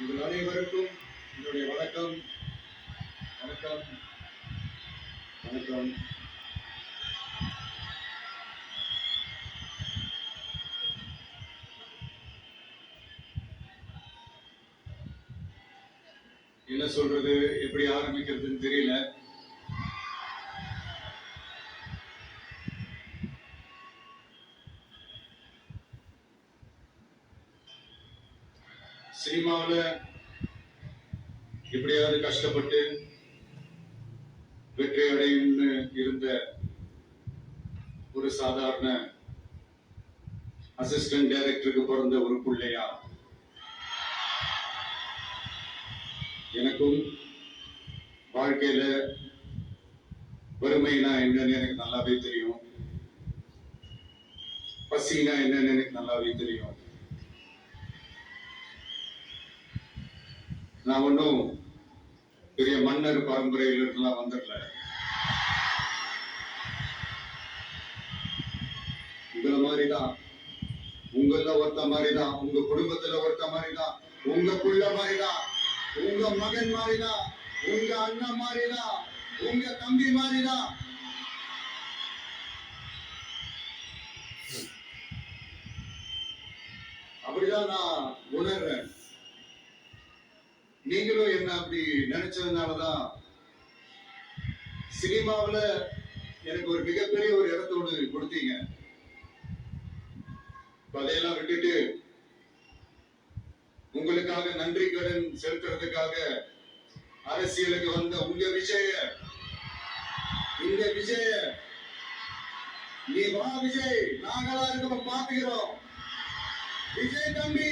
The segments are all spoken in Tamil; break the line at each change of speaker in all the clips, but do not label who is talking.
உங்கள் அனைவருக்கும் என்னுடைய வணக்கம். வணக்கம் வணக்கம். என்ன சொல்றது, எப்படி ஆரம்பிக்கிறதுன்னு தெரியல. சினிமாவில் எப்படியாவது கஷ்டப்பட்டு வெற்றி அடையும் இருந்த ஒரு சாதாரண அசிஸ்டன்ட் டைரக்டருக்கு பிறந்த ஒரு பிள்ளையா எனக்கும் வாழ்க்கையில வறுமைனா என்னன்னு எனக்கு நல்லாவே தெரியும், பசினா என்னன்னு எனக்கு நல்லாவே தெரியும். நான் ஒன்றும் பெரிய மன்னர் பரம்பரையிலிருந்துலாம் வந்துடல. உங்களை மாதிரிதான், உங்கள ஒருத்த மாதிரிதான், உங்க குடும்பத்துல ஒருத்த மாதிரிதான், உங்க புள்ள மாதிரிதான், உங்க மகன் மாதிரிதான், உங்க அண்ணன் மாதிரிதான், உங்க தம்பி மாதிரிதான். அப்படிதான் நான் உணர்றேன். நீங்களும் என்ன அப்படி நினைச்சதுனாலதான் சினிமாவில் எனக்கு ஒரு மிகப்பெரிய ஒரு இடத்தோடு கொடுத்தீங்க. அதையெல்லாம் விட்டுட்டு உங்களுக்காக நன்றி கடன் செலுத்துறதுக்காக அரசியலுக்கு வந்த உங்க விஜய, இந்த விஜய, நீ வா விஜய், நாங்களா இருக்க பாத்துக்கிறோம். விஜய் தம்பி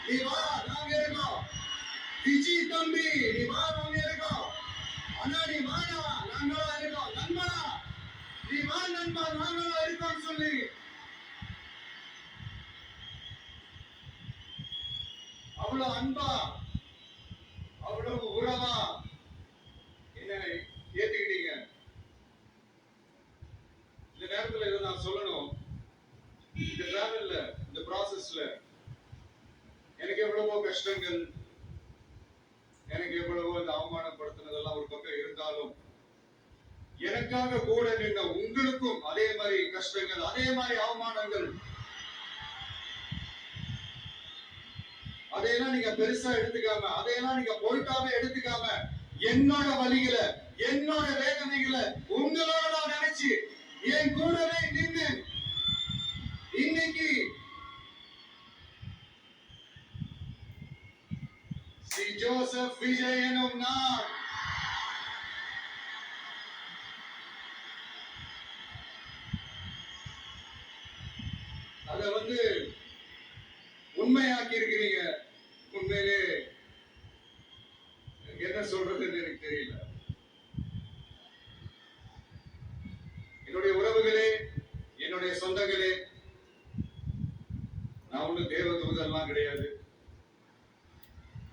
நீ வா, நாங்க இருக்கோம். விஜய் தம்பி நீ வா, நாங்க இருக்கோம். அண்ணா நீ வாடா, நாங்களா இருக்கோம். நண்பா நீ வா நண்பா, நாங்களா இருக்கோம் சொல்லி அவ்வளவு அன்பா, அவ்வளவு உறவா என்ன ஏத்துக்கிட்டீங்க. இந்த நேரத்துல இதை நான் சொல்லணும். இந்த டிராவல்ல, இந்த ப்ராசஸ்ல எனக்கு எவ்வளவோ கஷ்டங்கள், எனக்கு எவ்வளவோ இந்த அவமானப்படுத்தினதெல்லாம் ஒரு பக்கம் இருந்தாலும் எனக்காக கூட நின்ற உங்களுக்கும் அதே மாதிரி கஷ்டங்கள், அதே மாதிரி அவமானங்கள், அதையெல்லாம் நீங்க பெருசா எடுத்துக்காம, அதையெல்லாம் நீங்க பொருட்டாவே எடுத்துக்காம, என்னோட வலிகளை, என்னோட வேதனைகளை உங்களோட நான் நினைச்சு என் கூடவே நின்று இன்னைக்கு சி ஜோசப் விஜய் எனும் நான் அத உண்மையாக்கி இருக்கிறீங்க. உண்மையிலே என்ன சொல்றதுன்னு எனக்கு தெரியல. என்னுடைய உறவுகளே, என்னுடைய சொந்தங்களே, நான் ஒன்றும் தேவதூதெல்லாம் கிடையாது.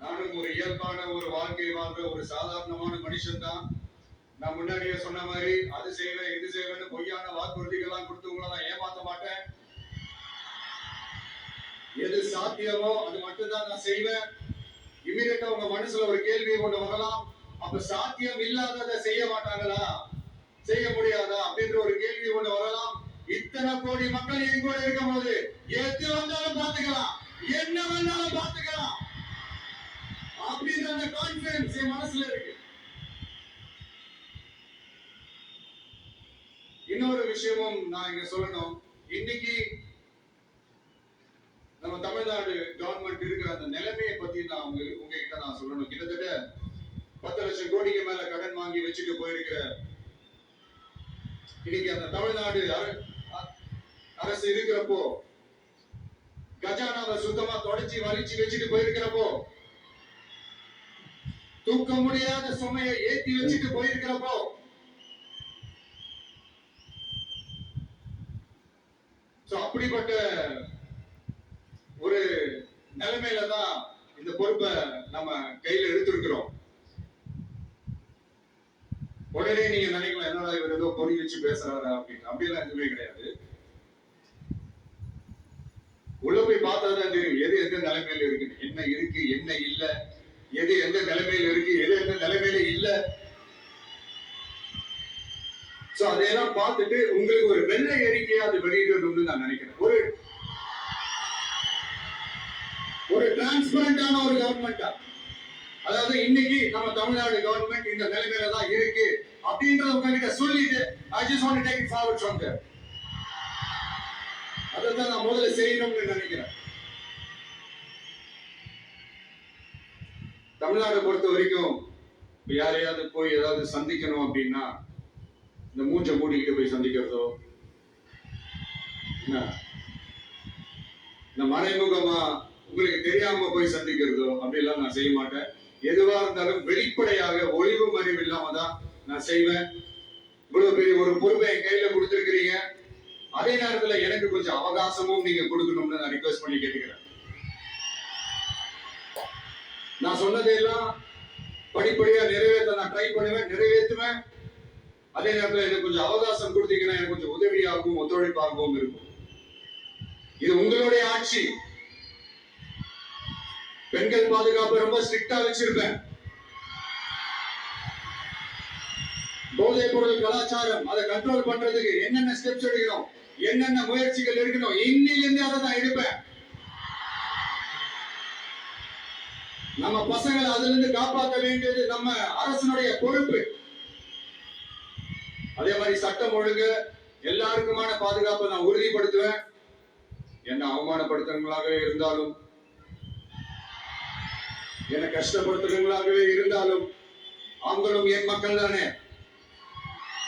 நானும் ஒரு இயல்பான ஒரு வாழ்க்கை வாழ்ற ஒரு சாதாரணமான மனுஷன் தான். நான் முன்னாடியே சொன்ன மாதிரி அது செய்வேன் இது செய்வேன்னு பொய்யான வாக்குறுதிகள்லாம் கொடுத்தவங்கள நான் ஏமாத்த மாட்டேன். எது சாத்தியமோ அது மட்டும் தான் நான் செய்வேன். இமீடியட்டா உங்க மனசுல ஒரு கேள்வி கொண்டு வரலாம், அப்ப சாத்தியம் இல்லாததை செய்ய மாட்டாங்களா, செய்ய முடியாதா அப்படின்ற ஒரு கேள்வி கொண்டு வரலாம். இத்தனை கோடி மக்கள் என் கூட இருக்கும் போது எது வந்தாலும் பார்த்துக்கலாம், என்ன வேணாலும் பார்த்துக்கலாம் அப்படின்ற அந்த கான்பிடன்ஸ் என் மனசுல இருக்கு. இன்னொரு விஷயமும் நான் இங்க சொல்லணும். இன்னைக்கு நம்ம தமிழ்நாடு கவர்மெண்ட் இருக்கிற அந்த நிலைமையை பத்தி நான் உங்ககிட்ட நான் சொல்லணும். கிட்டத்தட்ட 10 லட்சம் கோடிக்கு மேல கடன் வாங்கி வச்சுட்டு போயிருக்கிற இன்னைக்கு அந்த தமிழ்நாடு அரசு இருக்கிறப்போ, கஜானாவை சுத்தமா தொடச்சி வலிச்சு வச்சுட்டு போயிருக்கிறப்போ, தூக்க முடியாத சுமையை ஏத்தி வச்சுட்டு போயிருக்கிறப்போ, அப்படிப்பட்ட ஒரு நிலைமையில தான் இந்த பொறுப்பை நம்ம கையில எடுத்திருக்கிறோம். உடனே நீங்க நினைக்கலாம், என்னடா இவர் ஏதோ பொறி வச்சு பேசுறாரா அப்படின்னு. அப்படியெல்லாம் எதுவுமே கிடையாது. உள்ள போய் பார்த்தாதான் தெரியும் எது எந்த நிலைமையில இருக்கு, என்ன இருக்கு என்ன இல்ல, எது எந்த நிலைமையில இருக்கு எது எந்த நிலைமையில இல்ல. சோ அதையெல்லாம் பார்த்துட்டு உங்களுக்கு ஒரு வெள்ளை அறிக்கையா அது வெளியிடணும்னு நான் நினைக்கிறேன். ஒரு டிரான்ஸ்பரண்டான ஒரு கவர்மெண்டா, அதாவது இன்னைக்கு நம்ம தமிழ்நாடு கவர்மெண்ட் இந்த நிலைமையில தான் இருக்கு அப்படின்றத உங்ககிட்ட சொல்லிட்டு I just want to take it forward from there. அதான் நான் முதல்ல செய்யணும்னு நினைக்கிறேன். தமிழ்நாடு பொறுத்த வரைக்கும் யாரையாவது போய் ஏதாவது சந்திக்கணும் அப்படின்னா இந்த மூஞ்ச மூடிக்கிட்டு போய் சந்திக்கிறதோ, இந்த மறைமுகமா உங்களுக்கு தெரியாம போய் சந்திக்கிறதோ அப்படிலாம் நான் செய்ய மாட்டேன். எதுவா இருந்தாலும் வெளிப்படையாக ஒளிவு மறைவு இல்லாம தான் நான் செய்வேன். இவ்வளவு பெரிய ஒரு பொறுப்பை என் கையில கொடுத்திருக்கிறீங்க, அதே நேரத்துல எனக்கு கொஞ்சம் அவகாசமும் நீங்க கொடுக்கணும்னு நான் ரிக்வெஸ்ட் பண்ணி கேட்டுக்கிறேன். நான் சொன்னதெல்லாம் படிப்படியா நிறைவேற்ற நான் ட்ரை பண்ணுவேன், நிறைவேற்றுவேன். அதே நேரத்துல எனக்கு கொஞ்சம் அவகாசம் கொடுத்தீங்கன்னா எனக்கு கொஞ்சம் உதவியாகவும் ஒத்துழைப்பாகவும் இருக்கும். இது உங்களுடைய ஆட்சி. பெண்கள் பாதுகாப்பு ரொம்ப ஸ்ட்ரிக்டா வச்சிருப்பேன். போதைப் பொருள் கலாச்சாரம் அதை கண்ட்ரோல் பண்றதுக்கு என்னென்ன ஸ்டெப்ஸ் எடுக்கணும், என்னென்ன முயற்சிகள் எடுக்கணும், இன்னிலிருந்து அதை நான் எடுப்பேன். நம்ம பசங்களை அதுல இருந்து காப்பாற்ற வேண்டியது நம்ம அரசனுடைய பொறுப்பு. அதே மாதிரி சட்டம் ஒழுங்கு எல்லாருக்குமான பாதுகாப்பை நான் உறுதிப்படுத்துவேன். என்ன அவமானப்படுத்துறவங்களாகவே இருந்தாலும், என்ன கஷ்டப்படுத்துறவங்களாகவே இருந்தாலும், அவங்களும் என் மக்கள் தானே.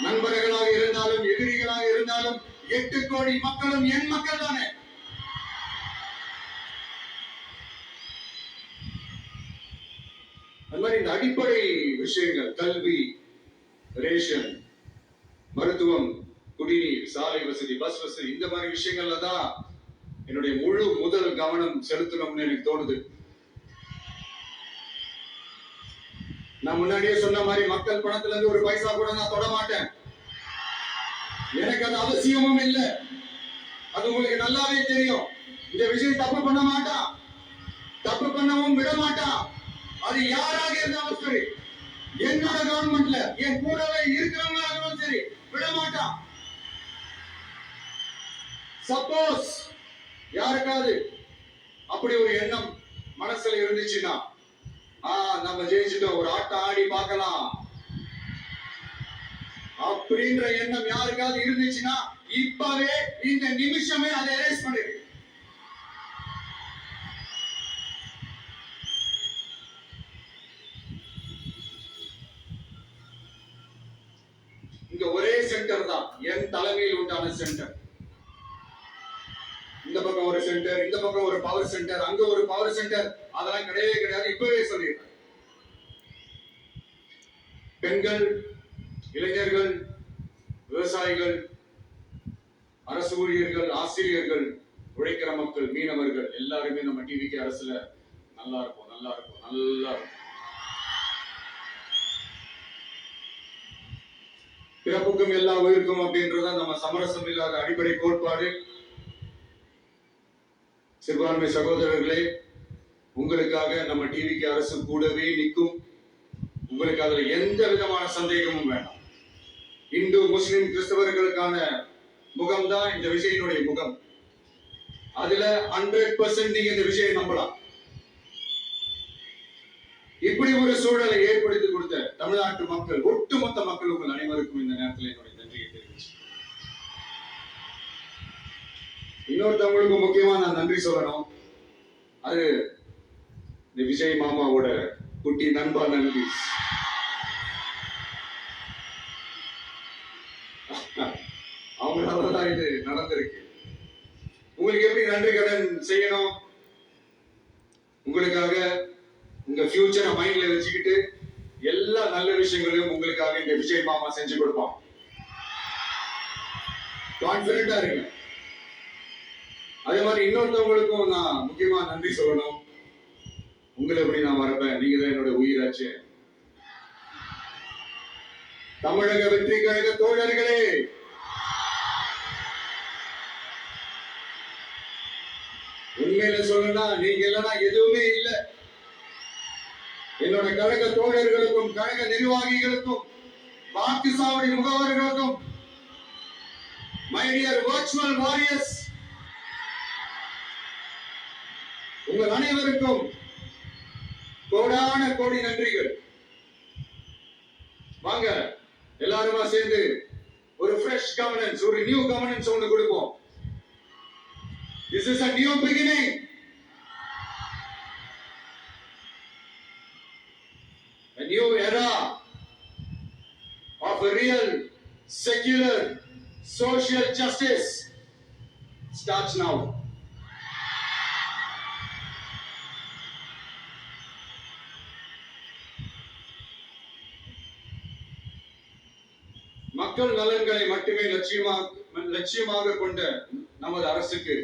நண்பர்களாக இருந்தாலும் எதிரிகளாக இருந்தாலும் 8 கோடி மக்களும் என் மக்கள் தானே. அது மாதிரி இந்த அடிப்படை விஷயங்கள், கல்வி, ரேஷன், மருத்துவம், குடிநீர், சாலை வசதி, பஸ் வசதி, இந்த மாதிரி விஷயங்கள்ல தான் என்னுடைய முதல் கவனம் செலுத்தணும்னு எனக்கு தோணுது. நான் முன்னாடியே சொன்ன மாதிரி மக்கள் பணத்துல இருந்து ஒரு பைசா கூட நான் தொட மாட்டேன். எனக்கு அது அவசியமும் இல்லை. அது உங்களுக்கு நல்லாவே தெரியும். இந்த விஷயம் தப்பு பண்ண மாட்டான், தப்பு பண்ணவும் விட மாட்டான். அது யாராக இருந்தாலும் சரி, என்னோட கவர்மெண்ட்ல என் கூடவே இருக்கிறவங்களாகவும் சரி, விட மாட்டான். சப்போஸ் யாருக்காவது அப்படி ஒரு எண்ணம் மனசுல இருந்துச்சுன்னா, நம்ம ஜெயிச்சுட்டோம், ஒரு ஆட்டம் ஆடி பார்க்கலாம் அப்படின்ற எண்ணம் யாருக்காவது இருந்துச்சுன்னா இப்பவே இந்த நிமிஷமே அதை எரேஸ் பண்ணிடு. இங்க ஒரே சென்டர் தான், என் தலைமையில் உண்டான சென்டர். இந்த பக்கம் ஒரு சென்டர், இந்த பக்கம் ஒரு பவர் சென்டர், அங்க ஒரு பவர் சென்டர், அதெல்லாம் கிடையவே கிடையாது. இப்பவே சொல்லிடுறேன். பெண்கள், இளைஞர்கள், விவசாயிகள், அரசு ஊழியர்கள், ஆசிரியர்கள், உழைக்கிற மக்கள், மீனவர்கள் எல்லாருமே நம்ம டிவிக்கு அரசுல நல்லா இருக்கும், நல்லா இருக்கும், நல்லா இருக்கும். பிறப்புக்கும் எல்லா உயிருக்கும் அப்படின்றத நம்ம சமரசம் இல்லாத அடிப்படை கோட்பாடு. சிறுபான்மை சகோதரர்களே, உங்களுக்காக நம்ம டிவிக்கு அரசு கூடவே நிற்கும். உங்களுக்கு அதுல எந்த விதமான சந்தேகமும் வேண்டாம். இந்து, முஸ்லிம், கிறிஸ்தவர்களுக்கான முகம் தான் இந்த விஜயனுடைய முகம். அதுல 100% நீங்க இந்த விஜயை நம்பலாம். இப்படி ஒரு சூழலை ஏற்படுத்தி கொடுத்த தமிழ்நாட்டு மக்கள், ஒட்டுமொத்த மக்கள், உங்கள் அனைவருக்கும் இந்த நேரத்தில் என்னுடைய நன்றியை தெரிவிச்சு, இன்னொருத்தவங்களுக்கு முக்கியமா நான் நன்றி சொல்லணும். அது இந்த விஜய் மாமாவோட குட்டி நண்பா நன்றி. அவங்களாலதான் இது நடந்திருக்கு. உங்களுக்கு எப்படி நன்றி கடன் செய்யணும்? உங்களுக்காக உங்க ஃபியூச்சரை மைண்ட்ல வச்சுக்கிட்டு எல்லா நல்ல விஷயங்களையும் உங்களுக்காக இந்த விஜய் மாமா செஞ்சு கொடுப்பான். கான்பிடண்டா இருங்க. அதே மாதிரி இன்னொருத்தவங்களுக்கும் நான் முக்கியமா நன்றி சொல்லணும். உங்களை எப்படி நான் வரப்பேன், நீங்க தான் என்னோட உயிராச்சு. தமிழக வெற்றி கழக தோழர்களே, உண்மையில சொல்லணும்னா நீங்க இல்லைன்னா எதுவுமே இல்லை. என்னோட கழக தோழர்களுக்கும் கழக நிர்வாகிகளுக்கும் வாக்கு சாவடி முகவர்களுக்கும் மை டியர் வர்ச்சுவல் வாரியர்ஸ் உங்கள் அனைவருக்கும் கோடான கோடி நன்றிகள். வாங்க எல்லாருமா சேர்ந்து ஒரு ஃப்ரெஷ் கவர்னன்ஸ், ஒரு நியூ கவர்னன்ஸ் ஒன்று கொடுப்போம். This is a new beginning. A new era of a real, secular, social justice starts now. மக்கள் நலன்களை மட்டுமே லட்சியமாக கொண்ட நமது அரசுக்கு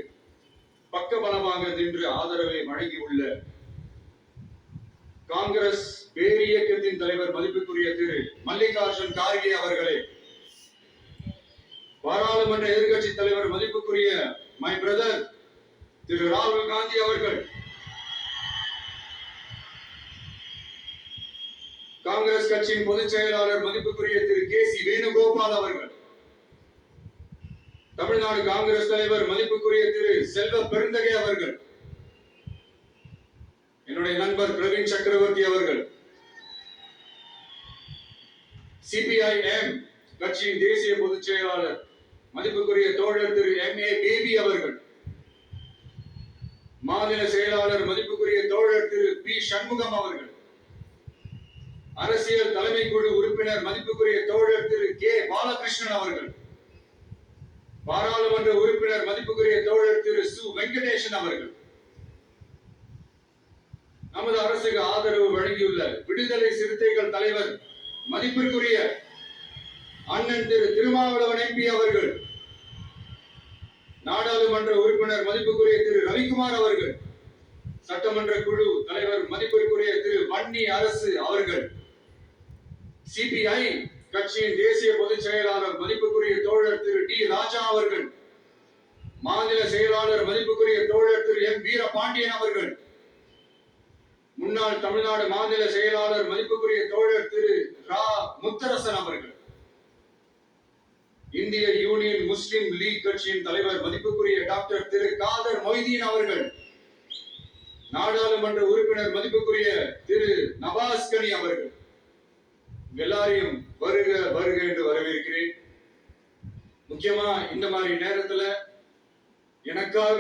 பக்கபலமாக நின்று ஆதரவை வழங்கியுள்ள காங்கிரஸ் பேரியக்கத்தின் தலைவர் மதிப்புக்குரிய திரு மல்லிகார்ஜுன் கார்கே அவர்களே, பாராளுமன்ற எதிர்க்கட்சி தலைவர் மதிப்புக்குரிய மை பிரதர் திரு ராகுல் காந்தி அவர்கள், காங்கிரஸ் கட்சியின் பொதுச் செயலாளர் மதிப்புக்குரிய திரு கே.சி. வேணுகோபால் அவர்கள், தமிழ்நாடு காங்கிரஸ் தலைவர் மதிப்புக்குரிய திரு செல்வ பெருந்தகை அவர்கள், என்னுடைய நண்பர் பிரவீன் சக்கரவர்த்தி அவர்கள், சிபிஐஎம் கட்சியின் தேசிய பொதுச் செயலாளர் மதிப்புக்குரிய தோழர் திரு M.A. பேபி அவர்கள், மாநில செயலாளர் மதிப்புக்குரிய தோழர் திரு பி. சண்முகம் அவர்கள், அரசியல் தலைமை குழு உறுப்பினர் மதிப்புக்குரிய தோழர் திரு கே. பாலகிருஷ்ணன் அவர்கள், பாராளுமன்ற உறுப்பினர் மதிப்புக்குரிய தோழர் திரு சு. வெங்கடேசன் அவர்கள், நமது அரசுக்கு ஆதரவு வழங்கியுள்ள விடுதலை சிறுத்தைகள் தலைவர் மதிப்பிற்குரிய அண்ணன் திரு திருமாவளவன் MP அவர்கள், நாடாளுமன்ற உறுப்பினர் மதிப்புக்குரிய திரு ரவிக்குமார் அவர்கள், சட்டமன்ற குழு தலைவர் மதிப்பிற்குரிய திரு வன்னி அரசு அவர்கள், சிபிஐ கட்சியின் தேசிய பொதுச் செயலாளர் மதிப்புக்குரிய தோழர் திரு டி. ராஜா அவர்கள், மாநில செயலாளர் மதிப்புக்குரிய தோழர் திரு எம். வீரபாண்டியன் அவர்கள், முன்னாள் தமிழ்நாடு மாநில செயலாளர் மதிப்புக்குரிய தோழர் திரு ரா. முத்தரசன் அவர்கள், இந்திய யூனியன் முஸ்லிம் லீக் கட்சியின் தலைவர் மதிப்புக்குரிய டாக்டர் திரு காதர் மொய்தீன் அவர்கள், நாடாளுமன்ற உறுப்பினர் மதிப்புக்குரிய திரு நவாஸ் கனி அவர்கள், எல்லாரையும் வருக வருக என்று வரவேற்கிறேன். முக்கியமா இந்த மாதிரி நேரத்துல எனக்காக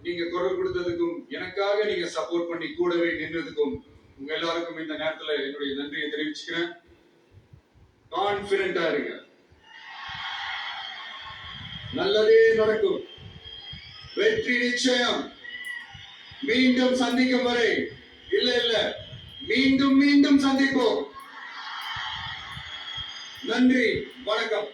நீங்க குரல் கொடுத்ததுக்கும், எனக்காக நீங்க சப்போர்ட் பண்ணி கூடவே நின்றதுக்கும் உங்க எல்லாருக்கும் இந்த நேரத்துல என்னுடைய நன்றியை தெரிவிச்சுக்கிறேன். கான்பிடென்டா இருங்க, நல்லதே நடக்கும், வெற்றி நிச்சயம். மீண்டும் சந்திக்கும் வரை இல்ல மீண்டும் மீண்டும் சந்திப்போம். நன்றி, வணக்கம்.